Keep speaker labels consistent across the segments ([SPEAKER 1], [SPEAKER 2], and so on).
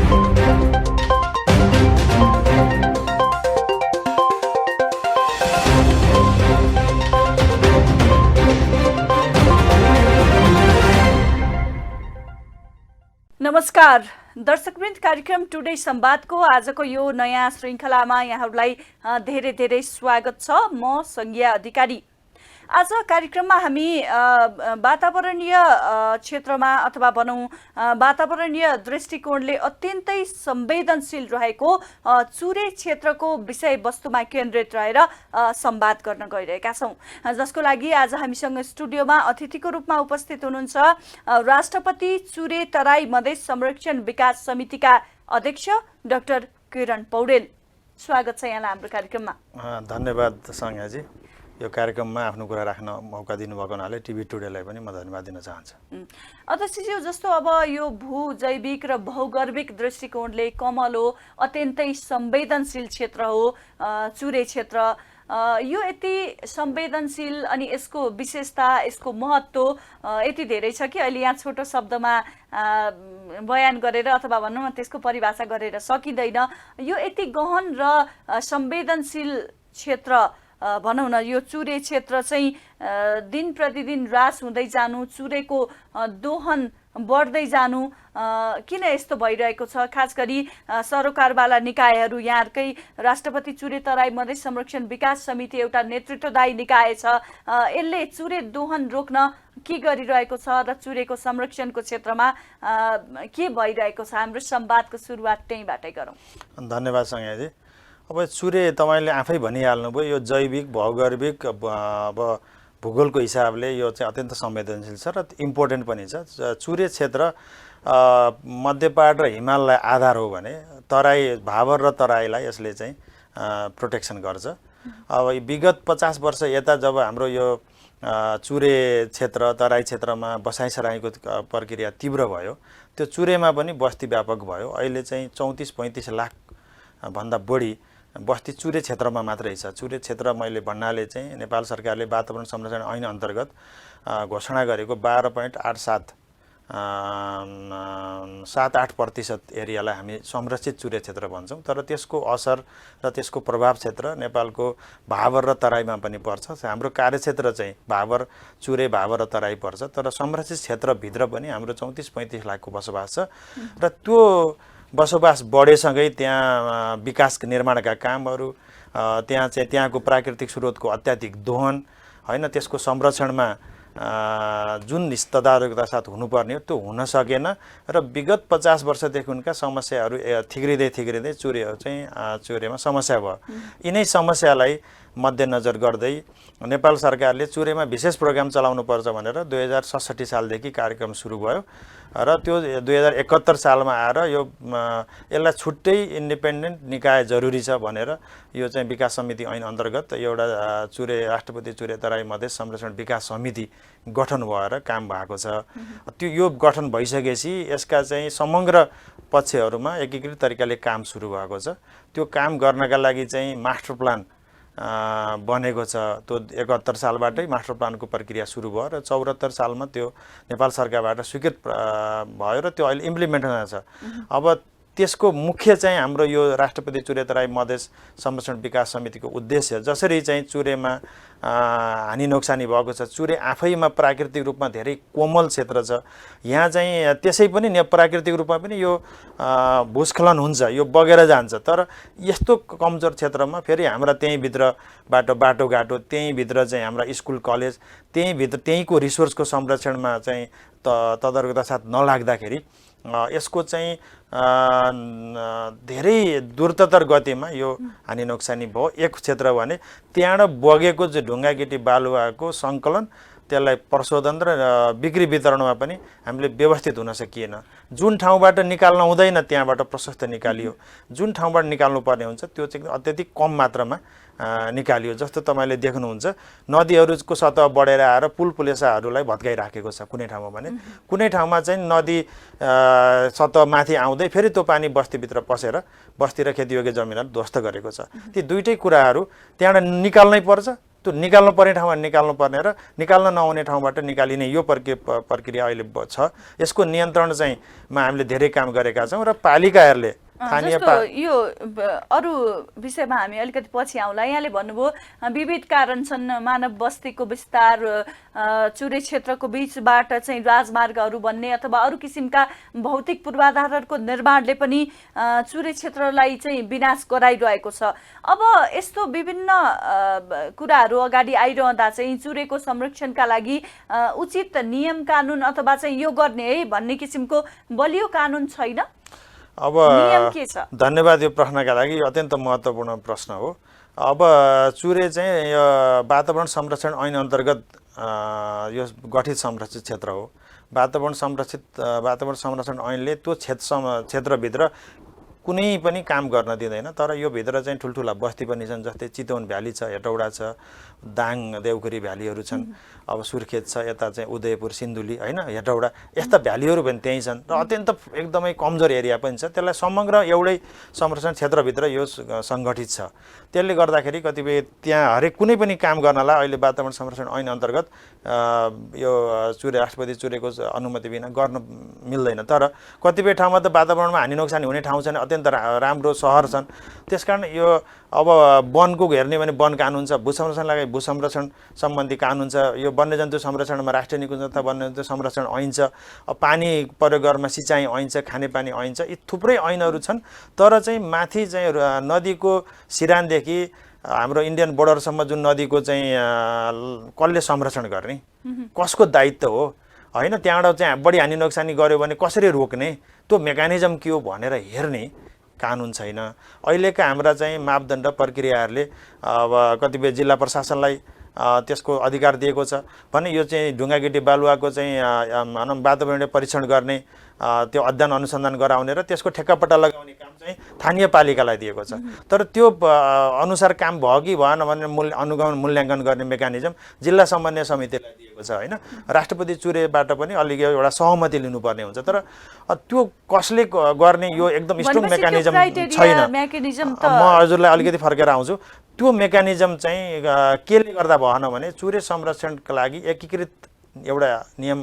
[SPEAKER 1] नमस्कार दर्शकवृन्द, कार्यक्रम टुडे संवादको आजको यो नयाँ श्रृङ्खलामा यहाँहरूलाई धेरै धेरै स्वागत छ। म संज्ञा अधिकारी। आज कार्यक्रममा हामी वातावरणीय क्षेत्रमा अथवा भनौँ वातावरणीय दृष्टिकोणले अत्यन्तै संवेदनशील रहेको चुरे क्षेत्रको विषयवस्तुमा केन्द्रित रहेर संवाद गर्न गइरहेका छौँ, जसको लागि आज हामीसँग स्टुडियोमा अतिथिको रूपमा उपस्थित हुनुहुन्छ राष्ट्रपति चुरे तराई मधेस संरक्षण विकास समितिका अध्यक्ष डाक्टर किरण पौडेल। स्वागत छ यहाँलाई हाम्रो कार्यक्रममा।
[SPEAKER 2] धन्यवाद संज्ञाजी, यो कार्यक्रममा आफ्नो कुरा राख्न मौका दिनुभएको हुनाले टिभी टुडेलाई पनि म धन्यवाद दिन चाहन्छु।
[SPEAKER 1] अध्यक्षज्यू, जस्तो अब यो भू जैविक र भौगर्भिक दृष्टिकोणले कमलो अत्यन्तै संवेदनशील क्षेत्र हो चुरे क्षेत्र। यो यति संवेदनशील अनि यसको विशेषता, यसको महत्त्व यति धेरै छ कि अहिले यहाँ छोटो शब्दमा बयान गरेर अथवा भनौँ न त्यसको परिभाषा गरेर सकिँदैन। यो यति गहन र संवेदनशील क्षेत्र भनौँ न, यो चुरे क्षेत्र चाहिँ दिन प्रतिदिन ह्रास हुँदै जानु, चुरेको दोहन बढ्दै जानु किन यस्तो भइरहेको छ? खास गरी सरोकारवाला निकायहरू, यहाँकै राष्ट्रपति चुरे तराई मधेस संरक्षण विकास समिति एउटा नेतृत्वदायी निकाय छ, यसले चुरे दोहन रोक्न के गरिरहेको छ र चुरेको संरक्षणको क्षेत्रमा के भइरहेको छ? हाम्रो संवादको सुरुवात त्यहीँबाटै गरौँ।
[SPEAKER 2] धन्यवाद संज्ञाजी। अब चुरे तपाईँले आफै भनिहाल्नुभयो, यो जैविक भौगर्भिक अब भूगोलको हिसाबले यो चाहिँ अत्यन्त संवेदनशील छ र इम्पोर्टेन्ट पनि छ। चुरे क्षेत्र मध्यपहाड र हिमाललाई आधार हो भने तराई, भाबर र तराईलाई यसले चाहिँ प्रोटेक्सन गर्छ। अब विगत 50 वर्ष यता जब हाम्रो यो चुरे क्षेत्र, तराई क्षेत्रमा बसाइसराईको प्रक्रिया तीव्र भयो, त्यो चुरेमा पनि बस्ती व्यापक भयो। अहिले चाहिँ 34-35 लाख भन्दा बढी बस्ती चुरे क्षेत्रमा मात्रै छ। चुरे क्षेत्र मैले भन्नाले चाहिँ नेपाल सरकारले वातावरण संरक्षण ऐन अन्तर्गत घोषणा गरेको 12.78% एरियालाई हामी संरक्षित चुरे क्षेत्र भन्छौँ। तर त्यसको असर र त्यसको प्रभाव क्षेत्र नेपालको भाबर र तराईमा पनि पर्छ। हाम्रो कार्यक्षेत्र चाहिँ भाबर, चुरे, भाबर र तराई पर्छ। तर संरक्षित क्षेत्रभित्र पनि हाम्रो 34-35 लाखको बसोबास छ र त्यो बसोबास बढेसँगै त्यहाँ विकास निर्माणका कामहरू, त्यहाँको प्राकृतिक स्रोतको अत्याधिक दोहन होइन, त्यसको संरक्षणमा जुन तदारुकता साथ हुनुपर्ने हो त्यो हुन सकेन र विगत 50 वर्षदेखि उनका समस्याहरू थिग्रिँदै चुरेमा समस्या भयो। यिनै समस्यालाई मध्यनजर गर्दै नेपाल सरकारले चुरेमा विशेष प्रोग्राम चलाउनुपर्छ भनेर 2067 सालदेखि कार्यक्रम सुरु भयो र त्यो 2071 सालमा आएर यसलाई छुट्टै इन्डिपेन्डेन्ट निकाय जरुरी छ भनेर यो चाहिँ विकास समिति ऐन अन्तर्गत एउटा राष्ट्रपति चुरे तराई मधेस संरक्षण विकास समिति गठन भएर काम भएको छ। त्यो यो गठन भइसकेपछि यसका चाहिँ समग्र पक्षहरूमा एकीकृत तरिकाले काम सुरु भएको छ। त्यो काम गर्नका लागि चाहिँ मास्टर प्लान बनेको छ। त्यो 71 सालबाटै मास्टर प्लानको प्रक्रिया सुरु भयो र 74 सालमा त्यो नेपाल सरकारबाट स्वीकृत भयो र त्यो अहिले इम्प्लिमेन्ट हुँदैछ। अब त्यसको मुख्य चाहिँ हाम्रो यो राष्ट्रपति चुरे तराई मधेस संरक्षण विकास समितिको उद्देश्य जसरी चाहिँ चुरेमा हानि नोक्सानी भएको छ, चुरे आफैमा प्राकृतिक रूपमा धेरै कोमल क्षेत्र छ, यहाँ चाहिँ त्यसै पनि प्राकृतिक रूपमा पनि यो भूस्खलन हुन्छ, यो बगेर जान्छ। तर यस्तो कमजोर क्षेत्रमा फेरि हाम्रा त्यहीँभित्रबाट बाटोघाटो, त्यहीँभित्र चाहिँ हाम्रा स्कुल कलेज, त्यहीँको रिसोर्सको संरक्षणमा चाहिँ तदारुकता साथ नलाग्दाखेरि यसको चाहिँ धेरै द्रुततर गतिमा यो हानि नोक्सानी भयो। एक क्षेत्र भने त्यहाँबाट बगेको चाहिँ ढुङ्गागिटी बालुवाको सङ्कलन, त्यसलाई प्रशोधन र बिक्री वितरणमा पनि हामीले व्यवस्थित हुन सकिएन। जुन ठाउँबाट निकाल्न हुँदैन त्यहाँबाट प्रशस्त निकालियो, जुन ठाउँबाट निकाल्नु पर्ने हुन्छ त्यो चाहिँ अत्यधिक कम मात्रामा निकालियो। जस्तो तपाईँले देख्नुहुन्छ नदीहरूको सतह बढेर आएर पुलपुलेसाहरूलाई भत्काइराखेको छ कुनै ठाउँमा भने, कुनै ठाउँमा चाहिँ नदी सतह माथि आउँदै फेरि त्यो पानी बस्तीभित्र पसेर बस्ती र खेतीयोग्य जमिनहरू ध्वस्त गरेको छ। ती दुईटै कुराहरू त्यहाँबाट निकाल्नै पर्छ त्यो निकाल्नु पर्ने ठाउँमा निकाल्नु पर्ने र निकाल्न नहुने ठाउँबाट निकालिने यो प्रक्रिया अहिले छ। यसको नियन्त्रण चाहिँ हामीले धेरै काम गरेका छौँ र पालिकाहरूले
[SPEAKER 1] जस्तो यो अरू विषयमा हामी अलिकति पछि आउँला। यहाँले भन्नुभयो विविध कारण छन्, मानव बस्तीको विस्तार, चुरे क्षेत्रको बीचबाट चाहिँ राजमार्गहरू बन्ने अथवा अरू किसिमका भौतिक पूर्वाधारहरूको निर्माणले पनि चुरे क्षेत्रलाई चाहिँ विनाश गराइरहेको छ। अब यस्तो विभिन्न कुराहरू अगाडि आइरहँदा चाहिँ चुरेको संरक्षणका लागि उचित नियम कानुन अथवा चाहिँ यो गर्ने है भन्ने किसिमको बलियो कानुन छैन।
[SPEAKER 2] अब
[SPEAKER 1] नियम के छ?
[SPEAKER 2] धन्यवाद यो प्रश्नका लागि। यो अत्यन्त महत्त्वपूर्ण प्रश्न हो। अब चुरे चाहिँ यो वातावरण संरक्षण ऐन अन्तर्गत यो गठित संरक्षित क्षेत्र हो। वातावरण संरक्षण ऐनले त्यो क्षेत्रभित्र कुनै पनि काम गर्न दिँदैन। तर यो भित्र चाहिँ ठुल्ठुला बस्ती पनि छन्, जस्तै चितवन भ्याली छ, हेटौडा छ, दाङ देवखुरी भ्यालीहरू छन्, अब सुर्खेत छ, यता चाहिँ उदयपुर सिन्धुली होइन, हेटौडा, यस्ता भ्यालीहरू पनि त्यहीँ छन् र अत्यन्त एकदमै कमजोर एरिया पनि छ। त्यसलाई समग्र एउटै संरक्षण क्षेत्रभित्र यो सङ्गठित छ। त्यसले गर्दाखेरि कतिपय त्यहाँ हरेक कुनै पनि काम गर्नलाई अहिले वातावरण संरक्षण ऐन अन्तर्गत यो राष्ट्रपति चुरेको अनुमति बिना गर्न मिल्दैन। तर कतिपय ठाउँमा त वातावरणमा हानि नोक्सानी हुने ठाउँ छन्, अत्यन्त राम्रो सहर छन्। त्यसकारण यो अब वनको हेर्ने भने वन कानुन छ, भू संरक्षणलाई भू संरक्षण सम्बन्धी कानुन छ, यो वन्यजन्तु संरक्षणमा राष्ट्रिय निकुञ्ज तथा वन्यजन्तु संरक्षण ऐन छ, पानी प्रयोग गर्न सिँचाइ ऐन छ, खानेपानी ऐन छ, यी थुप्रै ऐनहरू छन्। तर चाहिँ माथि चाहिँ नदीको सिरानदेखि हाम्रो इन्डियन बोर्डरसम्म जुन नदीको चाहिँ कसले संरक्षण गर्ने, कसको दायित्व हो होइन, त्यहाँबाट चाहिँ बढी हानि नोक्सानी गर्यो भने कसरी रोक्ने, त्यो मेकानिजम के हो भनेर हेर्ने कानुन छैन। अहिलेका हाम्रा चाहिँ मापदण्ड प्रक्रियाहरूले अब कतिपय जिल्ला प्रशासनलाई त्यसको अधिकार दिएको छ भने यो चाहिँ ढुङ्गागिटी बालुवाको चाहिँ भनौँ वातावरणीय परीक्षण गर्ने, त्यो अध्ययन अनुसन्धान गराउने र त्यसको ठेक्कापट्टा लगाउने काम चाहिँ स्थानीय पालिकालाई दिएको छ। तर त्यो अनुसार काम भयो कि भएन भने अनुगमन मूल्याङ्कन गर्ने मेकानिजम जिल्ला समन्वय समितिलाई दिएको छ होइन। राष्ट्रपति चुरेबाट पनि अलिक एउटा सहमति लिनुपर्ने हुन्छ। तर त्यो कसले गर्ने यो एकदम स्ट्रङ मेकानिजम छैन। म हजुरलाई अलिकति फर्केर आउँछु। त्यो मेकानिजम चाहिँ केले गर्दा भएन भने चुरे संरक्षणका लागि एकीकृत एउटा नियम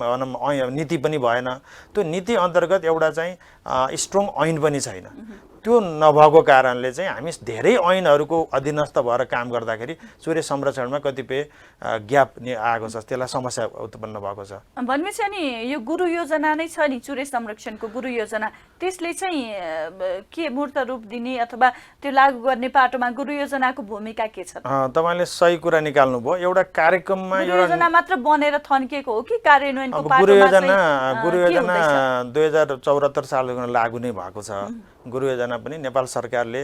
[SPEAKER 2] नीति पनि भएन। त्यो नीति अन्तर्गत एउटा चाहिँ स्ट्रङ ऐन पनि छैन। त्यो नभएको कारणले चाहिँ हामी धेरै ऐनहरूको अधीनस्थ भएर काम गर्दाखेरि चुरे संरक्षणमा कतिपय ग्याप आएको छ, त्यसलाई समस्या उत्पन्न भएको छ।
[SPEAKER 1] भनेपछि नि यो गुरु योजना नै छ नि, चुरे संरक्षणको गुरु योजना, त्यसले चाहिँ के मूर्त रूप दिने अथवा त्यो लागू गर्ने पाटोमा गुरु योजनाको भूमिका के छ?
[SPEAKER 2] तपाईँले सही कुरा निकाल्नु भयो। एउटा कार्यक्रममा
[SPEAKER 1] योजना मात्र बनेर थन्किएको हो कि कार्यान्वयनको पाटोमा?
[SPEAKER 2] गुरु योजना 2074 सालको लागू नै भएको छ। गुरु योजना पनि नेपाल सरकारले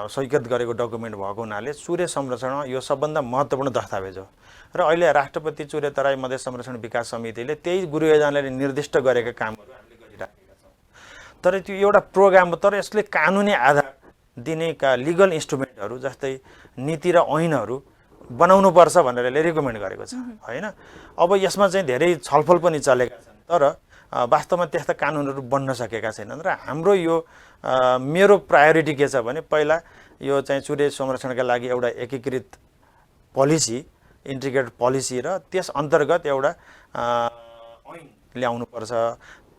[SPEAKER 2] स्वीकृत गरेको डकुमेन्ट भएको हुनाले चुरे संरक्षण यो सबभन्दा महत्त्वपूर्ण दस्तावेज हो। र अहिले राष्ट्रपति चुरे तराई मधेस संरक्षण विकास समितिले त्यही गुरु योजनाले निर्दिष्ट गरेका कामहरू हामीले गरिराखेका छौँ। तर त्यो एउटा प्रोग्राम हो, तर यसले कानुनी आधार दिने लिगल इन्स्ट्रुमेन्टहरू जस्तै नीति र ऐनहरू बनाउनुपर्छ भनेर यसले रिकमेन्ड गरेको छ होइन। अब यसमा चाहिँ धेरै छलफल पनि चलेका छन्, तर वास्तवमा त्यस्ता कानुनहरू बन्न सकेका छैनन्। र हाम्रो यो मेरो प्रायोरिटी के छ भने पहिला यो चाहिँ चुरे संरक्षणका लागि एउटा एकीकृत पोलिसी, इन्टिग्रेटेड पोलिसी र त्यस अन्तर्गत एउटा ऐन ल्याउनुपर्छ।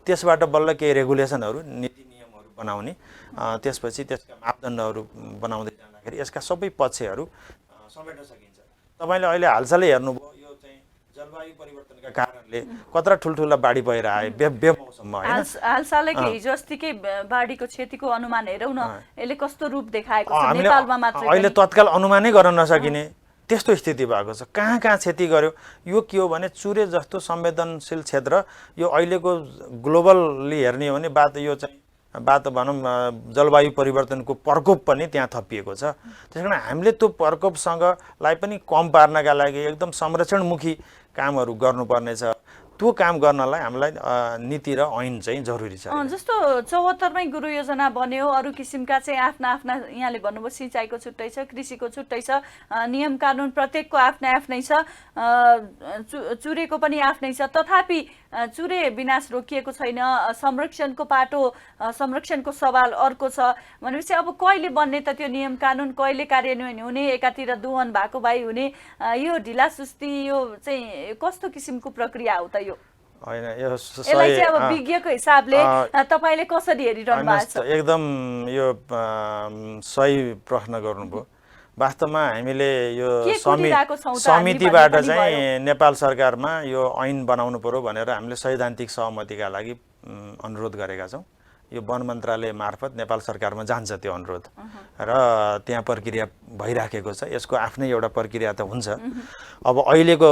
[SPEAKER 2] त्यसबाट बल्ल केही रेगुलेसनहरू नीति नियमहरू बनाउने, त्यसपछि त्यसका मापदण्डहरू बनाउँदै जाँदाखेरि यसका सबै पक्षहरू समेट्न सकिन्छ। तपाईँले अहिले हालसालै हेर्नुभयो यो चाहिँ जलवायु परिवर्तनका कारणले कत्रा ठुल्ठुला बाढी पहिरो आए बेमौसममा हैन।
[SPEAKER 1] हालसालैको हिजो अस्तिकै बाढीको क्षतिको अनुमान हेरौँ न, यसले कस्तो रूप देखाएको छ नेपालमा मात्र।
[SPEAKER 2] अहिले तत्काल अनुमानै गर्न नसकिने त्यस्तो स्थिति भएको छ। कहाँ कहाँ क्षति गर्यो यो के हो भने चुरे जस्तो संवेदनशील क्षेत्र यो अहिलेको ग्लोबल्ली हेर्ने हो भने यो चाहिँ भनौँ जलवायु परिवर्तनको प्रकोप पनि त्यहाँ थपिएको छ। त्यसकारण हामीले त्यो प्रकोपसँगलाई पनि कम पार्नका लागि एकदम संरक्षणमुखी कामहरू गर्नुपर्नेछ। त्यो काम गर्नलाई हामीलाई नीति र ऐन चाहिँ जरुरी छ।
[SPEAKER 1] जस्तो 74मै गुरु योजना बन्यो, अरू किसिमका चाहिँ आफ्ना आफ्ना यहाँले भन्नुभयो सिँचाइको छुट्टै छ, कृषिको छुट्टै छ, नियम कानुन प्रत्येकको आफ्नै आफ्नै छ, चुरेको पनि आफ्नै छ, तथापि चुरे विनाश रोकिएको छैन, संरक्षणको पाटो संरक्षणको सवाल अर्को छ भनेपछि अब कहिले बन्ने त त्यो नियम कानुन, कहिले कार्यान्वयन हुने, एकातिर दोहन भएको भाइ हुने, यो ढिला सुस्ती यो चाहिँ कस्तो किसिमको प्रक्रिया हो त? यो
[SPEAKER 2] होइन, यो
[SPEAKER 1] यसलाई चाहिँ अब विज्ञको हिसाबले तपाईले कसरी हेरिरहनु भएको छ?
[SPEAKER 2] एकदम यो सही प्रश्न गर्नुभयो। वास्तवमा हामीले यो समितिबाट चाहिँ नेपाल सरकारमा यो ऐन बनाउनु पर्यो भनेर हामीले सैद्धान्तिक सहमतिका लागि अनुरोध गरेका छौँ। यो वन मन्त्रालय मार्फत नेपाल सरकारमा जान्छ त्यो अनुरोध र त्यहाँ प्रक्रिया भइराखेको छ। यसको आफ्नै एउटा प्रक्रिया त हुन्छ। अब अहिलेको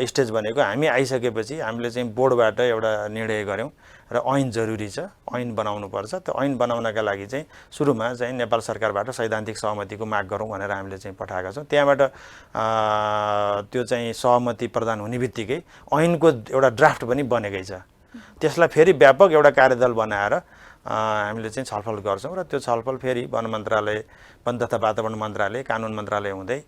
[SPEAKER 2] स्टेज भनेको हामी आइसकेपछि हामीले चाहिँ बोर्डबाट एउटा निर्णय गऱ्यौँ र ऐन जरुरी छ, ऐन बनाउनुपर्छ। त्यो ऐन बनाउनका लागि चाहिँ सुरुमा चाहिँ नेपाल सरकारबाट सैद्धान्तिक सहमतिको माग गरौँ भनेर हामीले चाहिँ पठाएका छौँ। त्यहाँबाट त्यो चाहिँ सहमति प्रदान हुने बित्तिकै ऐनको एउटा ड्राफ्ट पनि बनेकै छ। त्यसलाई फेरि व्यापक एउटा कार्यदल बनाएर हामीले चाहिँ छलफल गर्छौँ र त्यो छलफल फेरि वन मन्त्रालय, वन तथा वातावरण मन्त्रालय, कानुन मन्त्रालय हुँदै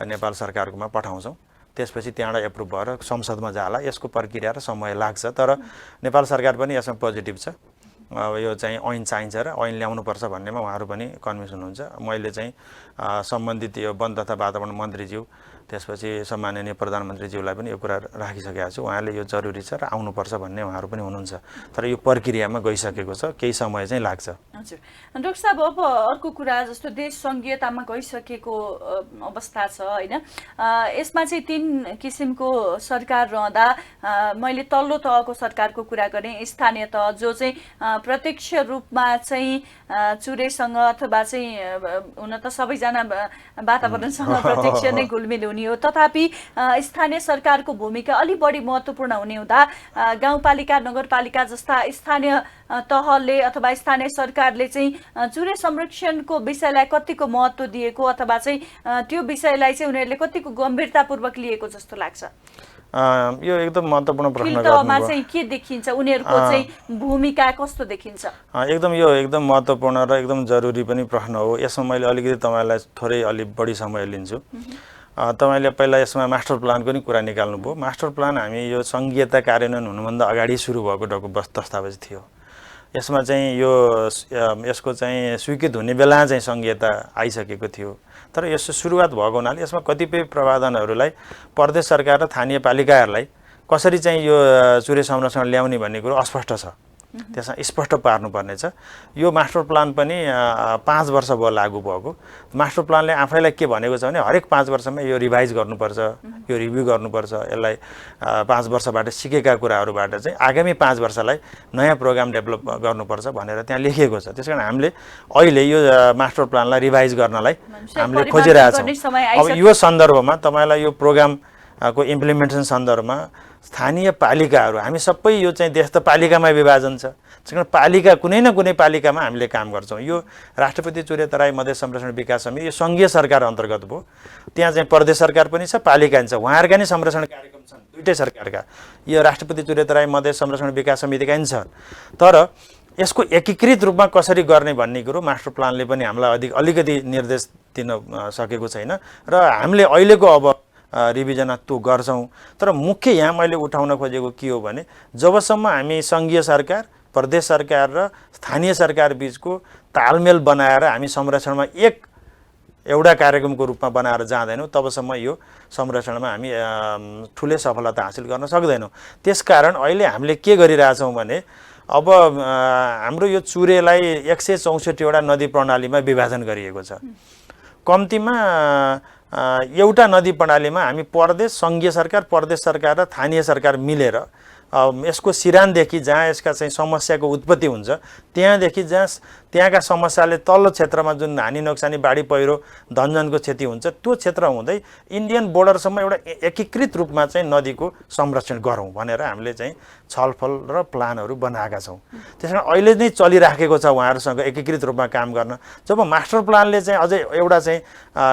[SPEAKER 2] नेपाल सरकारकोमा पठाउँछौँ। त्यसपछि त्यहाँबाट एप्रुभ भएर संसदमा जाला। यसको प्रक्रिया र समय लाग्छ, तर नेपाल सरकार पनि यसमा पोजिटिभ छ। अब यो चाहिँ ऐन चाहिन्छ र ऐन ल्याउनुपर्छ भन्नेमा उहाँहरू पनि कन्भिन्स हुनुहुन्छ। मैले चाहिँ सम्बन्धित यो वन तथा वातावरण मन्त्रीज्यू, त्यसपछि सम्माननीय प्रधानमन्त्रीज्यूलाई पनि यो कुरा राखिसकेको छु। उहाँले यो जरुरी छ र आउनुपर्छ भन्ने उहाँहरू पनि हुनुहुन्छ। तर यो प्रक्रियामा गइसकेको छ, केही समय चाहिँ लाग्छ।
[SPEAKER 1] हजुर डाक्टर साहब, अब अर्को कुरा जस्तो देश सङ्घीयतामा गइसकेको अवस्था छ होइन, यसमा चाहिँ 3 किसिमको सरकार रहँदा मैले तल्लो तहको सरकारको कुरा गरेँ, स्थानीय तह जो चाहिँ प्रत्यक्ष रूपमा चाहिँ चुरेसँग अथवा चाहिँ हुन त सबैजना वातावरणसँग प्रत्यक्ष नै घुलमिल हुने हो, तथापि स्थानीय सरकारको भूमिका अलि बढी महत्त्वपूर्ण हुने हुँदा गाउँपालिका, नगरपालिका जस्ता स्थानीय तहले अथवा स्थानीय सरकारले चाहिँ चुरे संरक्षणको विषयलाई कतिको महत्त्व दिएको अथवा चाहिँ त्यो विषयलाई चाहिँ उनीहरूले कतिको गम्भीरतापूर्वक लिएको जस्तो लाग्छ?
[SPEAKER 2] यो एकदम महत्त्वपूर्ण प्रश्न
[SPEAKER 1] तहमा चाहिँ के देखिन्छ, उनीहरूको चाहिँ भूमिका कस्तो देखिन्छ?
[SPEAKER 2] एकदम यो एकदम महत्त्वपूर्ण र एकदम जरुरी पनि प्रश्न हो। यसमा मैले अलिकति तपाईँलाई थोरै अलि बढी समय लिन्छु। तपाईँले पहिला यसमा मास्टर प्लानको नि कुरा निकाल्नुभयो। मास्टर प्लान हामी यो सङ्घीयता कार्यान्वयन हुनुभन्दा अगाडि सुरु भएको दस्तावेज थियो। यसमा चाहिँ यो यसको चाहिँ स्वीकृत हुने बेला चाहिँ सङ्घीयता आइसकेको थियो। तर यसको सुरुवात भएको हुनाले यसमा कतिपय प्रावधानहरूलाई प्रदेश सरकार र स्थानीय पालिकाहरूलाई कसरी चाहिँ यो चुरे संरक्षण ल्याउने भन्ने कुरो अस्पष्ट छ। त्यसमा स्पष्ट पार्नुपर्ने छ। यो मास्टर प्लान पनि 5 वर्ष भयो लागू भएको। मास्टर प्लानले आफैलाई के भनेको छ भने हरेक 5 वर्षमा यो रिभाइज गर्नुपर्छ, यो रिभ्यू गर्नुपर्छ। यसलाई 5 वर्षबाट सिकेका कुराहरूबाट चाहिँ आगामी 5 वर्षलाई नयाँ प्रोग्राम डेभलप गर्नुपर्छ भनेर त्यहाँ लेखिएको छ। त्यसकारण हामीले अहिले यो मास्टर प्लानलाई रिभाइज गर्नलाई हामीले खोजिरहेका छौँ। अब यो सन्दर्भमा तपाईँलाई यो प्रोग्रामको इम्प्लिमेन्टेसन सन्दर्भमा स्थानीय पालिकाहरू हामी सबै यो चाहिँ देश त पालिकामा विभाजन छ। त्यसकारण पालिका कुनै न कुनै पालिकामा हामीले काम गर्छौँ। यो राष्ट्रपति चुरे तराई मधेस संरक्षण विकास समिति यो सङ्घीय सरकार अन्तर्गत भयो। त्यहाँ चाहिँ प्रदेश सरकार पनि छ, पालिका पनि छ। उहाँहरूका नै संरक्षण कार्यक्रम छन् दुईटै सरकारका। यो राष्ट्रपति चुरे तराई मधेस संरक्षण विकास समितिका पनि छन्। तर यसको एकीकृत रूपमा कसरी गर्ने भन्ने कुरो मास्टर प्लानले पनि हामीलाई अलिकति निर्देश दिन सकेको छैन र हामीले अहिलेको अब रिभिजन त्यो गर्छौँ। तर मुख्य यहाँ मैले उठाउन खोजेको के हो भने जबसम्म हामी सङ्घीय सरकार, प्रदेश सरकार र स्थानीय सरकार बिचको तालमेल बनाएर हामी संरक्षणमा एउटा कार्यक्रमको रूपमा बनाएर जाँदैनौँ तबसम्म यो संरक्षणमा हामी ठुलै सफलता हासिल गर्न सक्दैनौँ। त्यसकारण अहिले हामीले के गरिरहेछौँ भने अब हाम्रो यो चुरेलाई 164वटा नदी प्रणालीमा विभाजन गरिएको छ। कम्तीमा एउटा नदी प्रणालीमा हामी प्रदेश, सङ्घीय सरकार, प्रदेश सरकार र स्थानीय सरकार मिलेर यसको सिरानदेखि जहाँ यसका चाहिँ समस्याको उत्पत्ति हुन्छ त्यहाँदेखि जहाँ त्यहाँका समस्याले तल्लो क्षेत्रमा जुन हानि नोक्सानी बाढी पहिरो धनजनको क्षति हुन्छ त्यो क्षेत्र हुँदै इन्डियन बोर्डरसम्म एउटा एकीकृत रूपमा चाहिँ नदीको संरक्षण गरौँ भनेर हामीले चाहिँ छलफल र प्लानहरू बनाएका छौँ। त्यसकारण अहिले नै चलिराखेको छ उहाँहरूसँग एकीकृत रूपमा काम गर्न। जब मास्टर प्लानले चाहिँ अझै एउटा चाहिँ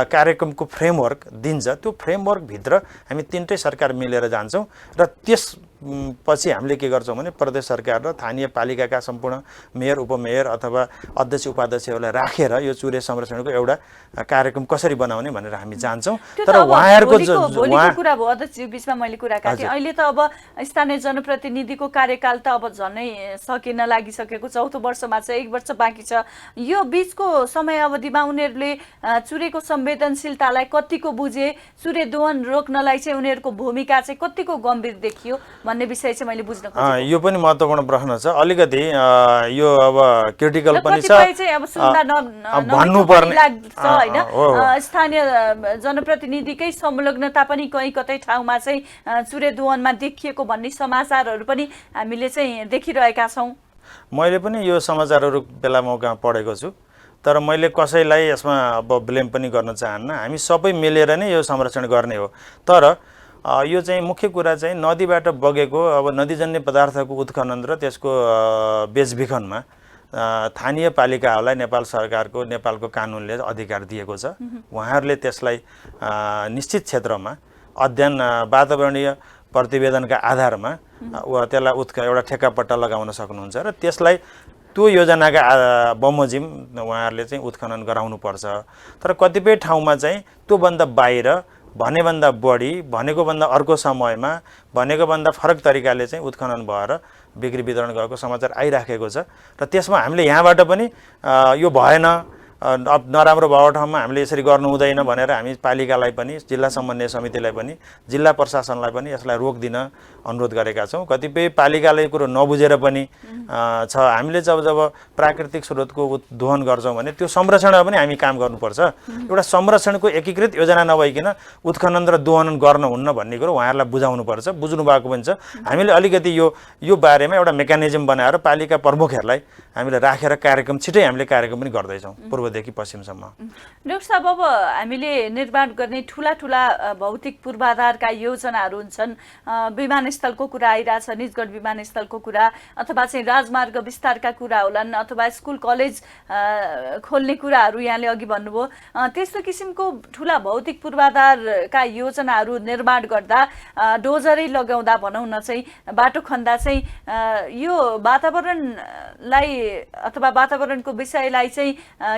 [SPEAKER 2] कार्यक्रमको फ्रेमवर्क दिन्छ, त्यो फ्रेमवर्कभित्र हामी तिनटै सरकार मिलेर जान्छौँ र त्यसपछि हामीले के गर्छौँ भने प्रदेश सरकार र स्थानीय पालिकाका सम्पूर्ण मेयर उपमेयर अथवा अध्यक्ष उपाध्यक्षहरूलाई राखेर यो चुरे संरक्षणको एउटा कार्यक्रम कसरी बनाउने भनेर हामी जान्छौँ। तर उहाँहरूको
[SPEAKER 1] कुरा भयो अध्यक्ष बिचमा मैले कुरा काटेँ। अहिले त अब स्थानीय जनप्रतिनिधिको कार्यकाल त अब झनै सकिन लागिसकेको, चौथो वर्षमा छ, 1 वर्ष बाँकी छ। यो बिचको समयावधिमा उनीहरूले चुरेको संवेदनशीलतालाई कतिको बुझे, चुरे दोहन रोक्नलाई चाहिँ उनीहरूको भूमिका चाहिँ कतिको गम्भीर देखियो भन्ने विषय चाहिँ मैले बुझ्न खोजेको।
[SPEAKER 2] यो पनि महत्त्वपूर्ण प्रश्न छ। अलिकति यो अब क्रिटिकल पनि छ भन्नुपर्ने
[SPEAKER 1] होइन। स्थानीय जनप्रतिनिधिकै संलग्नता पनि कहीँ कतै ठाउँमा चाहिँ चुरे दोहनमा देखिएको भन्ने समाचारहरू पनि हामीले चाहिँ देखिरहेका छौँ।
[SPEAKER 2] मैले पनि यो समाचारहरू बेला मौका पढेको छु, तर मैले कसैलाई यसमा अब ब्लेम पनि गर्न चाहन्न। हामी सबै मिलेर नै यो संरक्षण गर्ने हो। तर यो चाहिँ मुख्य कुरा चाहिँ नदीबाट बगेको अब नदीजन्य पदार्थको उत्खनन र त्यसको बेचबिखनमा स्थानीय पालिकाहरूलाई नेपाल सरकारको नेपालको कानुनले अधिकार दिएको छ। उहाँहरूले त्यसलाई निश्चित क्षेत्रमा अध्ययन वातावरणीय प्रतिवेदनका आधारमा त्यसलाई एउटा ठेक्कापट्टा लगाउन सक्नुहुन्छ र त्यसलाई त्यो योजनाका बमोजिम उहाँहरूले चाहिँ उत्खनन गराउनुपर्छ। तर कतिपय ठाउँमा चाहिँ त्योभन्दा बाहिर भनेभन्दा बढी भनेको भन्दा अर्को समयमा भनेको भन्दा फरक तरिकाले चाहिँ उत्खनन भएर बिक्री वितरण गरेको समाचार आइराखेको छ र त्यसमा हामीले यहाँबाट पनि यो भएन, नराम्रो भएको ठाउँमा हामीले यसरी गर्नु हुँदैन भनेर हामी पालिकालाई पनि, जिल्ला समन्वय समितिलाई पनि, जिल्ला प्रशासनलाई पनि यसलाई रोक दिन अनुरोध गरेका छौँ। कतिपय पालिकाले कुरो नबुझेर पनि छ। हामीले जब प्राकृतिक स्रोतको दोहन गर्छौँ भने त्यो संरक्षणमा पनि हामी काम गर्नुपर्छ। एउटा संरक्षणको एकीकृत योजना नभइकन उत्खनन र दोहन गर्न हुन्न भन्ने कुरो उहाँहरूलाई बुझाउनुपर्छ। बुझ्नु भएको पनि छ। हामीले अलिकति यो बारेमा एउटा मेकानिजम बनाएर पालिका प्रमुखहरूलाई हामीले राखेर कार्यक्रम छिटै हामीले कार्यक्रम पनि गर्दैछौँ पूर्वदेखि पश्चिमसम्म।
[SPEAKER 1] डाक्टर साहब, अब हामीले निर्माण गर्ने ठुला भौतिक पूर्वाधारका योजनाहरू हुन्छन्। विमानस्थलको कुरा आइरहेछ, निजगढ विमानस्थलको कुरा, अथवा चाहिँ राजमार्ग विस्तारका कुरा होलान्, अथवा स्कुल कलेज खोल्ने कुराहरू यहाँले अघि भन्नुभयो। त्यस्तो किसिमको ठुला भौतिक पूर्वाधारका योजनाहरू निर्माण गर्दा डोजरै लगाउँदा भनौँ न चाहिँ बाटो खन्दा चाहिँ यो वातावरणलाई अथवा वातावरणको विषयलाई चाहिँ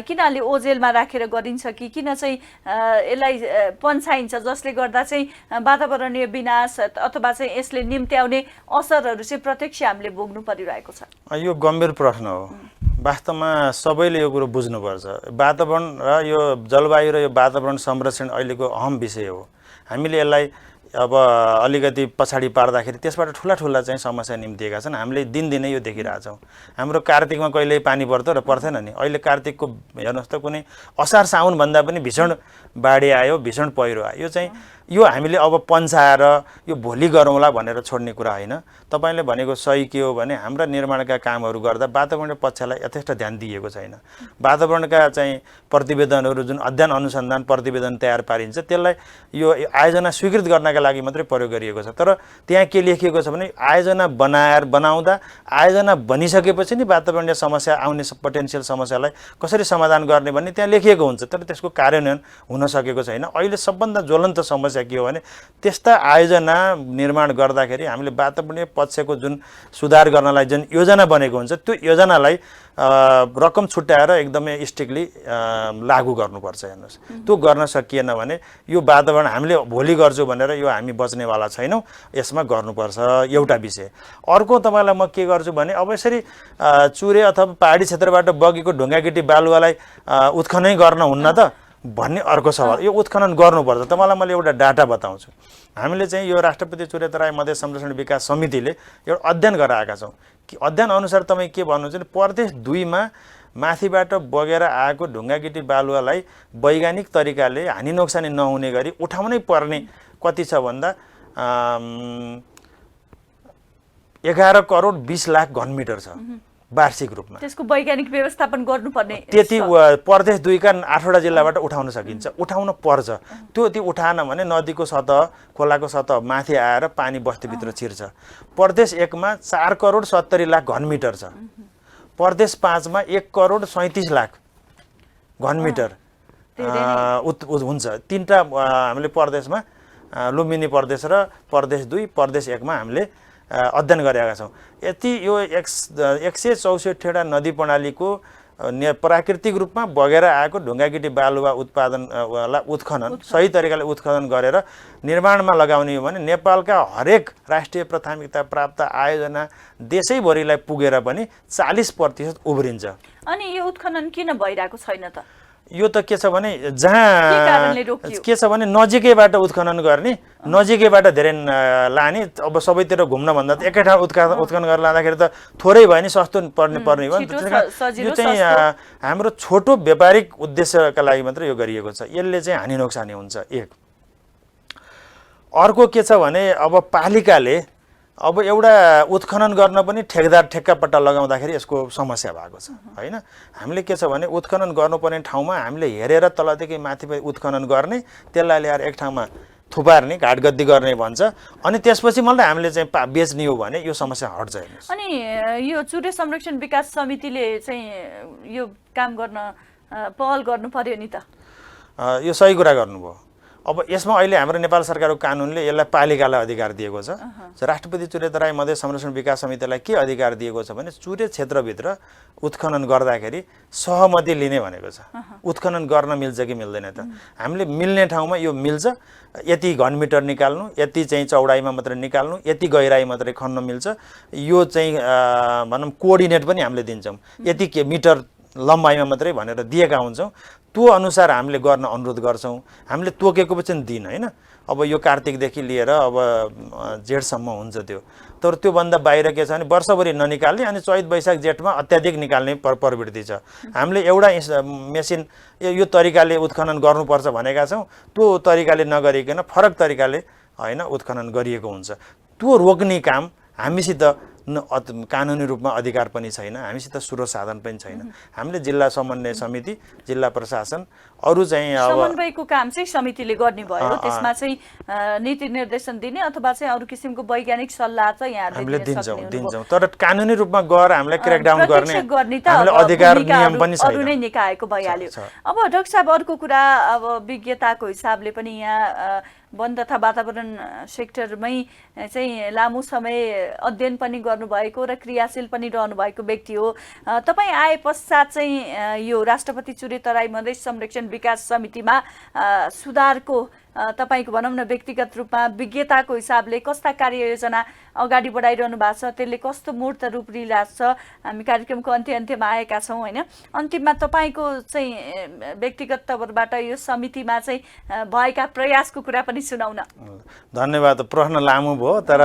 [SPEAKER 1] किन अलि ओझेलमा राखेर गरिन्छ कि किन चाहिँ यसलाई पन्छाइन्छ, जसले गर्दा चाहिँ वातावरणीय विनाश अथवा चाहिँ यसले निम्त्याउने असरहरू चाहिँ प्रत्यक्ष हामीले भोग्नु परिरहेको छ?
[SPEAKER 2] यो गम्भीर प्रश्न हो। वास्तवमा सबैले यो कुरो बुझ्नुपर्छ। वातावरण र यो जलवायु र यो वातावरण संरक्षण अहिलेको अहम विषय हो। हामीले यसलाई अब अलिकति पछाडि पार्दाखेरि त्यसबाट ठुला चाहिँ समस्या निम्तिएका छन्। हामीले दिनदिनै यो देखिरहेछौँ। हाम्रो कार्तिकमा कहिले पानी पर्थ्यो र पर्थेन नि। अहिले कार्तिकको हेर्नुहोस् त कुनै असार साउनभन्दा पनि भीषण बाढी आयो, भीषण पहिरो आयो। यो हामीले अब पन्छाएर यो भोलि गरौँला भनेर छोड्ने कुरा होइन। तपाईँले भनेको सही के हो भने हाम्रा निर्माणका कामहरू गर्दा वातावरणीय पक्षलाई यथेष्ट ध्यान दिएको छैन। वातावरणका चाहिँ प्रतिवेदनहरू जुन अध्ययन अनुसन्धान प्रतिवेदन तयार पारिन्छ त्यसलाई यो आयोजना स्वीकृत गर्नका लागि मात्रै प्रयोग गरिएको छ। तर त्यहाँ के लेखिएको छ भने आयोजना बनाउँदा आयोजना बनिसकेपछि नि वातावरणीय समस्या आउने पोटेन्सियल समस्यालाई कसरी समाधान गर्ने भन्ने त्यहाँ लेखिएको हुन्छ, तर त्यसको कार्यान्वयन हुन सकेको छैन। अहिले सबभन्दा ज्वलन्त समस्या के हो भने त्यस्ता आयोजना निर्माण गर्दाखेरि हामीले वातावरणीय पक्षको जुन सुधार गर्नलाई जुन योजना बनेको हुन्छ त्यो योजनालाई रकम छुट्याएर एकदमै स्ट्रिक्टली लागू गर्नुपर्छ। हेर्नुहोस्, त्यो गर्न सकिएन भने यो वातावरण हामीले भोलि गर्छु भनेर यो हामी बच्नेवाला छैनौँ। यसमा गर्नुपर्छ एउटा विषय। अर्को तपाईँलाई म के गर्छु भने अब यसरी चुरे अथवा पहाडी क्षेत्रबाट बगेको ढुङ्गागिटी बालुवालाई उत्खनन गर्न हुन्न त भन्ने अर्को सवाल। यो उत्खनन गर्नुपर्छ। तपाईँलाई मैले एउटा डाटा बताउँछु। हामीले चाहिँ यो राष्ट्रपति चुरे तराई मधेस संरक्षण विकास समितिले एउटा अध्ययन गराएका छौँ कि अध्ययन अनुसार तपाईँ के भन्नुहुन्छ भने प्रदेश 2 मा माथिबाट बगेर आएको ढुङ्गागिटी बालुवालाई वैज्ञानिक तरिकाले हानि नोक्सानी नहुने गरी उठाउनै पर्ने कति छ भन्दा 11 करोड 20 लाख घनमिटर छ। वार्षिक रूपमा।
[SPEAKER 1] त्यसको वैज्ञानिक व्यवस्थापन गर्नुपर्ने
[SPEAKER 2] त्यति प्रदेश 2 का 8वटा जिल्लाबाट उठाउन सकिन्छ, उठाउन पर्छ। त्यो उठाएन भने नदीको सतह खोलाको सतह माथि आएर पानी बस्तीभित्र छिर्छ। प्रदेश 1 मा 4 करोड 70 लाख घनमिटर छ, प्रदेश 5 मा 1 करोड 37 लाख घनमिटर हुन्छ। 3टा हामीले प्रदेशमा लुम्बिनी प्रदेश र प्रदेश 2 प्रदेश 1 मा हामीले अध्ययन गरेका छौँ। यति यो 164वटा नदी प्रणालीको प्राकृतिक रूपमा बगेर आएको ढुङ्गागिटी बालुवा उत्पादनलाई उत्खनन सही तरिकाले उत्खनन गरेर निर्माणमा लगाउने हो भने नेपालका हरेक राष्ट्रिय प्राथमिकता प्राप्त आयोजना देशैभरिलाई पुगेर पनि 40% उब्रिन्छ।
[SPEAKER 1] अनि यो उत्खनन किन भइरहेको छैन त?
[SPEAKER 2] यो त के छ भने जहाँ के छ भने नजिकैबाट उत्खनन गर्ने, नजिकैबाट धेरै लाने। अब सबैतिर घुम्न भन्दा त एकै ठाउँ उत्खनन गरेर लाँदाखेरि त थोरै भयो नि सस्तो पर्ने हो नि। यो चाहिँ हाम्रो छोटो व्यापारिक उद्देश्यका लागि मात्र यो गरिएको छ। यसले चाहिँ हानि नोक्सानी हुन्छ। एक अर्को के छ भने अब पालिकाले अब एउटा उत्खनन गर्न पनि ठेकदार ठेक्कापट्टा लगाउँदाखेरि यसको समस्या भएको छ हैन। हामीले के छ भने उत्खनन गर्नुपर्ने ठाउँमा हामीले हेरेर तलदेखि माथि उत्खनन गर्ने, त्यसलाई ल्याएर एक ठाउँमा थुपार्ने, घाटगद्दी गर्ने भन्छ। अनि त्यसपछि मात्रै हामीले चाहिँ बेच्ने हो भने यो समस्या हट्छ। हेर्नुस्,
[SPEAKER 1] अनि यो चुरे संरक्षण विकास समितिले चाहिँ यो काम गर्न पहल गर्नु पर्यो नि त।
[SPEAKER 2] यो सही कुरा गर्नुभयो। अब यसमा अहिले हाम्रो नेपाल सरकारको कानुनले यसलाई पालिकालाई अधिकार दिएको छ। राष्ट्रपति चुरे तराई मधेस संरक्षण विकास समितिलाई के अधिकार दिएको छ भने चुरे क्षेत्रभित्र उत्खनन गर्दाखेरि सहमति लिने भनेको छ। उत्खनन गर्न मिल्छ कि मिल्दैन त? हामीले मिल्ने ठाउँमा यो मिल्छ, यति घनमिटर निकाल्नु, यति चाहिँ चौडाइमा मात्रै निकाल्नु, यति गहिराई मात्रै खन्न मिल्छ। यो चाहिँ भनौँ कोअर्डिनेट पनि हामीले दिन्छौँ, यति के मिटर लम्बाइमा मात्रै भनेर दिएका हुन्छौँ। त्यो अनुसार हामीले गर्न अनुरोध गर्छौँ। हामीले तोकेको पनि दिन हैन। अब यो कार्तिकदेखि लिएर अब जेठसम्म हुन्छ त्यो। तर त्योभन्दा बाहिर के छ भने वर्षभरि ननिकाल्ने अनि चैत वैशाख जेठमा अत्याधिक निकाल्ने प्रवृत्ति छ। हामीले एउटा मेसिन यो तरिकाले उत्खनन गर्नुपर्छ भनेका छौँ, त्यो तरिकाले नगरिकन फरक तरिकाले हैन उत्खनन गरिएको हुन्छ। त्यो रोक्ने काम हामीसित कानुनी रूपमा अधिकार पनि छैन, हामीसित स्रोत साधन पनि छैन। हामीले जिल्ला समन्वय समिति, जिल्ला प्रशासन अरु चाहिँ अब
[SPEAKER 1] समन्वयको काम चाहिँ समितिले गर्ने भयो। त्यसमा चाहिँ नीति निर्देशन दिने अथवा चाहिँ अरु किसिमको वैज्ञानिक सल्लाह चाहिँ यहाँले
[SPEAKER 2] दिन सक्नुहुन्छ। दिन्छौँ, तर कानुनी रूपमा गएर हामीले क्र्याकडाउन गर्ने हामीले अधिकार नियम पनि छैन।
[SPEAKER 1] अरु नै निकायको भइहाल्यो। अब डाक्टर साहब अर्को कुरा, अब विज्ञताको हिसाबले पनि यहाँ वन तथा वातावरण सेक्टरमै चाहिँ लामो समय अध्ययन पनि गर्नुभएको र क्रियाशील पनि रहनुभएको व्यक्ति हो। तपाईँ आए पश्चात चाहिँ यो राष्ट्रपति चुरे तराई मधेस संरक्षण विकास समितिमा सुधारको तपाईको भनौँ न व्यक्तिगत रूपमा विज्ञताको हिसाबले कस्ता कार्ययोजना अगाडि बढाइरहनु भएको छ, त्यसले कस्तो मूर्त रूप लिइरहेको छ? हामी कार्यक्रमको अन्त्यमा आएका छौँ हैन। अन्तिममा तपाईको चाहिँ व्यक्तिगत तवरबाट यो समितिमा चाहिँ भएका प्रयासको कुरा पनि सुनाउन।
[SPEAKER 2] धन्यवाद। प्रश्न लामो भयो, तर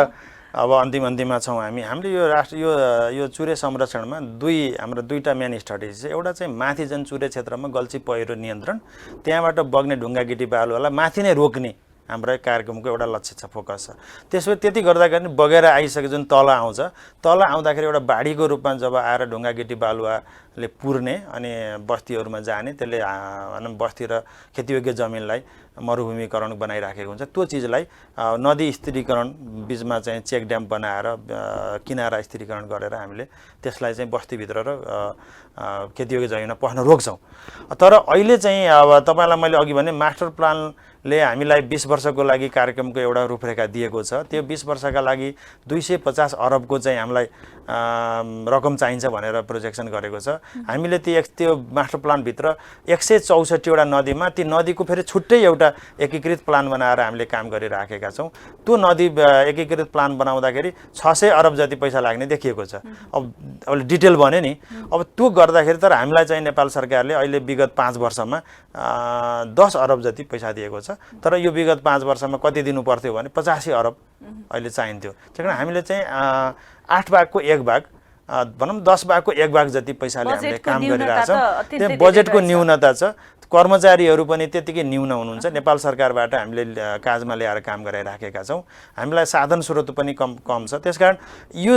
[SPEAKER 2] अब अन्तिममा छौँ हामी। हामीले यो चुरे संरक्षणमा हाम्रो दुईटा मेन स्ट्राटेजी छ। एउटा चाहिँ माथि जुन चुरे क्षेत्रमा गल्छी पहिरो नियन्त्रण, त्यहाँबाट बग्ने ढुङ्गागिटी बालुवालाई माथि नै रोक्ने हाम्रो कार्यक्रमको एउटा लक्ष्य छ, फोकस छ। त्यसपछि त्यति गर्दाखेरि बगेर आइसके जुन तल आउँछ, तल आउँदाखेरि एउटा बाढीको रूपमा जब आएर ढुङ्गागिटी बालुवाले पुर्ने अनि बस्तीहरूमा जाने, त्यसले भनौँ बस्ती र खेतीयोग्य जमिनलाई मरुभूमिकरण बनाइराखेको हुन्छ। त्यो चिजलाई नदी स्थिरीकरण बिचमा चाहिँ चेक ड्याम बनाएर किनारा स्थिरीकरण गरेर हामीले त्यसलाई चाहिँ बस्तीभित्र र खेतीयोग्य जमिनमा पस्न रोक्छौँ। तर अहिले चाहिँ अब तपाईँलाई मैले अघि भने मास्टर प्लानले हामीलाई 20 वर्षको लागि कार्यक्रमको एउटा रूपरेखा दिएको छ। त्यो 20 वर्षका लागि 250 अरबको चाहिँ हामीलाई रकम चाहिन्छ भनेर प्रोजेक्सन गरेको छ। हामीले त्यो मास्टर प्लानभित्र 164वटा नदीमा ती नदीको फेरि छुट्टै एउटा एकीकृत प्लान बनाएर हामीले काम गरिराखेका छौँ। त्यो नदी एकीकृत प्लान बनाउँदाखेरि 600 अरब जति पैसा लाग्ने देखिएको छ। अब डिटेल भने नि, अब त्यो गर्दाखेरि तर हामीलाई चाहिँ नेपाल सरकारले अहिले विगत 5 वर्षमा 10 अरब जति पैसा दिएको छ। तर यो विगत 5 वर्षमा कति दिनु पर्थ्यो भने 85 अरब अहिले चाहिन्थ्यो। त्यही कारण हामीले चाहिँ 8 भागको 1 भाग भनौँ 10 भागको 1 भाग जति पैसाले हामीले काम गरिरहेका छौँ। त्यो बजेटको न्यूनता छ। कर्मचारीहरू पनि त्यतिकै न्यून हुनुहुन्छ। नेपाल सरकारबाट हामीले काजमा ल्याएर काम गराइराखेका छौँ। हामीलाई साधन स्रोत पनि कम छ। त्यसकारण यो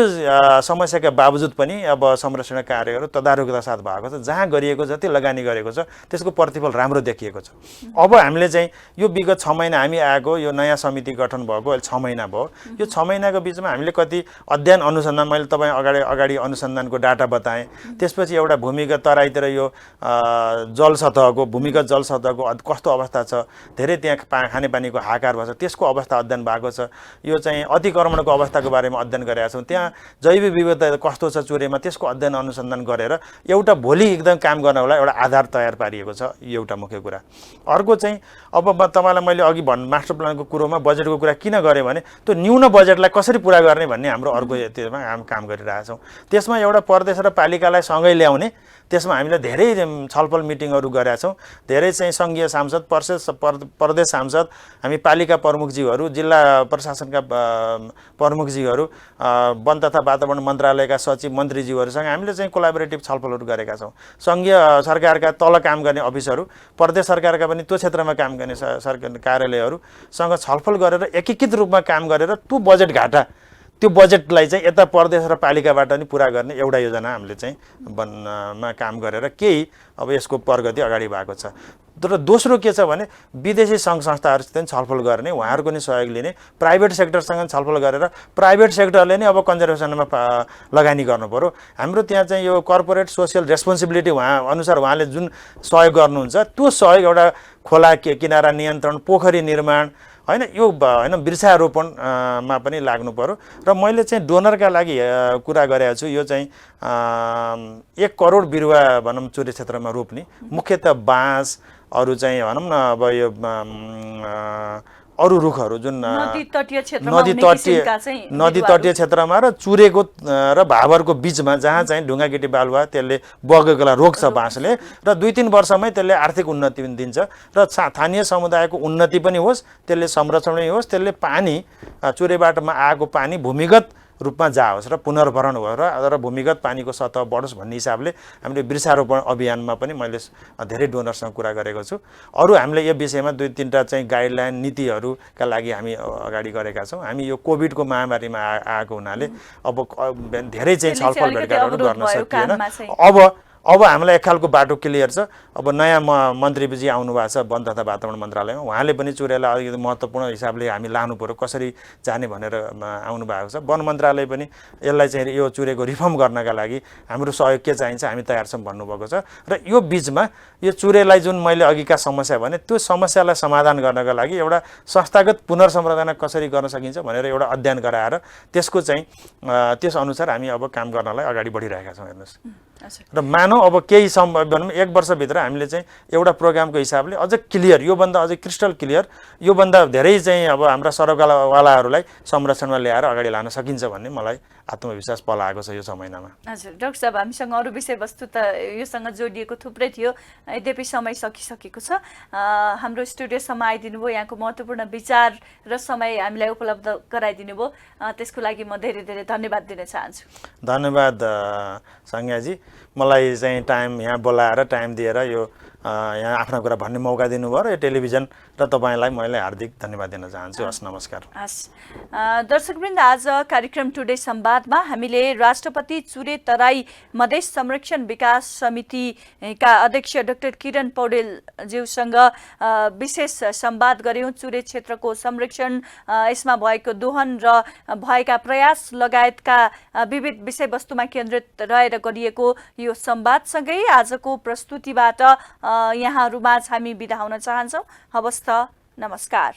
[SPEAKER 2] समस्याका बावजुद पनि अब संरक्षण कार्यहरू तदारुकता साथ भएको छ। जहाँ गरिएको जति लगानी गरेको छ त्यसको प्रतिफल राम्रो देखिएको छ। अब हामीले चाहिँ यो विगत 6 महिना हामी आएको यो नयाँ समिति गठन भएको अहिले 6 महिना भयो। यो 6 महिनाको बिचमा हामीले कति अध्ययन अनुसन्धान, मैले तपाईँ अगाडि अनुसन्धानको डाटा बताएँ। त्यसपछि एउटा भूमिगत तराईतिर यो जल सतहको भूमिगत जल सतहको कस्तो अवस्था छ, धेरै त्यहाँ खानेपानीको हाहाकार भएको छ, त्यसको अवस्था अध्ययन भएको छ। यो चाहिँ अतिक्रमणको अवस्थाको बारेमा अध्ययन गरेका छौँ। त्यहाँ जैविक विविधता कस्तो छ चुरेमा, त्यसको अध्ययन अनुसन्धान गरेर एउटा भोलि एकदम काम गर्नलाई एउटा आधार तयार पारिएको छ। यो एउटा मुख्य कुरा। अर्को चाहिँ अब तपाईँलाई मैले अघि मास्टर प्लानको कुरोमा बजेटको कुरा किन गरेँ भने त्यो न्यून बजेटलाई कसरी पुरा गर्ने भन्ने हाम्रो अर्को त्यसमा हामी काम गरिरहेछौँ। त्यसमा एउटा प्रदेश र पालिकालाई सँगै ल्याउने, त्यसमा हामीले धेरै छलफल मिटिङहरू गरेका छौँ। धेरै चाहिँ सङ्घीय सांसद, प्रदेश सांसद, हामी पालिका प्रमुखज्यूहरू, जिल्ला प्रशासनका प्रमुखज्यूहरू, वन तथा वातावरण मन्त्रालयका सचिव मन्त्रीज्यूहरूसँग हामीले चाहिँ कोलाबोरेटिभ छलफलहरू गरेका छौँ। सङ्घीय सरकारका तल काम गर्ने अफिसहरू, प्रदेश सरकारका पनि त्यो क्षेत्रमा काम गर्ने सरकार कार्यालयहरूसँग छलफल गरेर एकीकृत रूपमा काम गरेर त्यो बजेट घाटा, त्यो बजेटलाई चाहिँ यता प्रदेश र पालिकाबाट नि पुरा गर्ने एउटा योजना हामीले चाहिँ वनमा काम गरेर केही अब यसको प्रगति अगाडि भएको छ। तर दोस्रो के छ भने विदेशी सङ्घ संस्थाहरूसित छलफल गर्ने, उहाँहरूको नि सहयोग लिने, प्राइभेट सेक्टरसँग छलफल गरेर प्राइभेट सेक्टरले नै अब कन्जर्भेसनमा लगानी गर्नु पर्यो। हाम्रो त्यहाँ चाहिँ यो कर्पोरेट सोसियल रेस्पोन्सिबिलिटी अनुसार उहाँले जुन सहयोग गर्नुहुन्छ त्यो सहयोग एउटा खोला किनारा नियन्त्रण, पोखरी निर्माण हैन, यो हैन वृक्षारोपणमा पनि लाग्नु पर्यो। र मैले चाहिँ डोनरका लागि कुरा गरेको छु। यो चाहिँ 1 करोड बिरुवा भनौँ चुरे क्षेत्रमा रोप्ने, मुख्यतः बाँस, अरू चाहिँ भनौँ न अब यो अरू रुखहरू जुन नदी तटीय क्षेत्रमा र चुरेको र भावरको बिचमा जहाँ चाहिँ ढुङ्गागिटी बालुवा त्यसले बगेकोलाई रोक्छ बाँसले, र 2-3 वर्षमै त्यसले आर्थिक उन्नति पनि दिन्छ र स्थानीय समुदायको उन्नति पनि होस्, त्यसले संरक्षण पनि होस्, त्यसले पानी चुरेबाटमा आएको पानी भूमिगत रूपमा जाओस् र पुनर्भरण होस् र भूमिगत पानीको सतह बढोस् भन्ने हिसाबले हामीले वृक्षारोपण अभियानमा पनि मैले धेरै डोनरसँग कुरा गरेको छु। अरू हामीले यो विषयमा 2-3टा चाहिँ गाइडलाइन नीतिहरूका लागि हामी अगाडि गरेका छौँ। हामी यो कोभिडको महामारीमा आएको हुनाले अब धेरै चाहिँ छलफल भेटघाटहरू गर्न सकिएन। अब हामीलाई एक खालको बाटो क्लियर छ। अब नयाँ मन्त्रीजी आउनु भएको छ वन तथा वातावरण मन्त्रालयमा, उहाँले पनि चुरेलाई अलिकति महत्त्वपूर्ण हिसाबले हामी लानु पर्यो, कसरी जाने भनेर आउनु भएको छ। वन मन्त्रालय पनि यसलाई चाहिँ यो चुरेको रिफर्म गर्नका लागि हाम्रो सहयोग के चाहिन्छ हामी तयार छौँ भन्नुभएको छ। र यो बिचमा यो चुरेलाई जुन मैले अघिका समस्या भने त्यो समस्यालाई समाधान गर्नका लागि एउटा संस्थागत पुनर्संरचना कसरी गर्न सकिन्छ भनेर एउटा अध्ययन गराएर त्यसको चाहिँ त्यसअनुसार हामी अब काम गर्नलाई अगाडि बढिरहेका छौँ। हेर्नुहोस्, र मानौ अब केही भनौँ 1 वर्षभित्र हामीले चाहिँ एउटा प्रोग्रामको हिसाबले अझ क्लियर, योभन्दा अझै क्रिस्टल क्लियर, योभन्दा धेरै चाहिँ अब हाम्रा सरोकारवालाहरूलाई संरक्षणमा ल्याएर अगाडि लान सकिन्छ भन्ने मलाई आत्मविश्वास पलाएको छ यो 6 महिनामा।
[SPEAKER 1] हजुर डाक्टर साहब, हामीसँग अरू विषयवस्तु त योसँग जोडिएको थुप्रै थियो, यद्यपि समय सकिसकेको छ। हाम्रो स्टुडियोसम्म आइदिनु भयो, यहाँको महत्त्वपूर्ण विचार र समय हामीलाई उपलब्ध गराइदिनु भयो, त्यसको लागि म धेरै धेरै धन्यवाद दिन चाहन्छु।
[SPEAKER 2] धन्यवाद संज्ञाजी, मलाई चाहिँ टाइम यहाँ बोलाएर टाइम दिएर यो यहाँ आफ्ना कुरा भन्ने मौका दिनुभयो र यो टेलिभिजन र तपाईँलाई मैले हार्दिक धन्यवाद दिन चाहन्छु। हस्, नमस्कार।
[SPEAKER 1] हस् दर्शकवृन्द, आज कार्यक्रम टुडे संवादमा हामीले राष्ट्रपति चुरे तराई मधेस संरक्षण विकास समितिका अध्यक्ष डाक्टर किरण पौडेलज्यूसँग विशेष संवाद गऱ्यौँ। चुरे क्षेत्रको संरक्षण, यसमा भएको दोहन र भएका प्रयास लगायतका विविध विषयवस्तुमा केन्द्रित रहेर गरिएको यो संवादसँगै आजको प्रस्तुतिबाट यहाँहरूमाझ हामी बिदा हुन चाहन्छौँ। हवस् त, नमस्कार।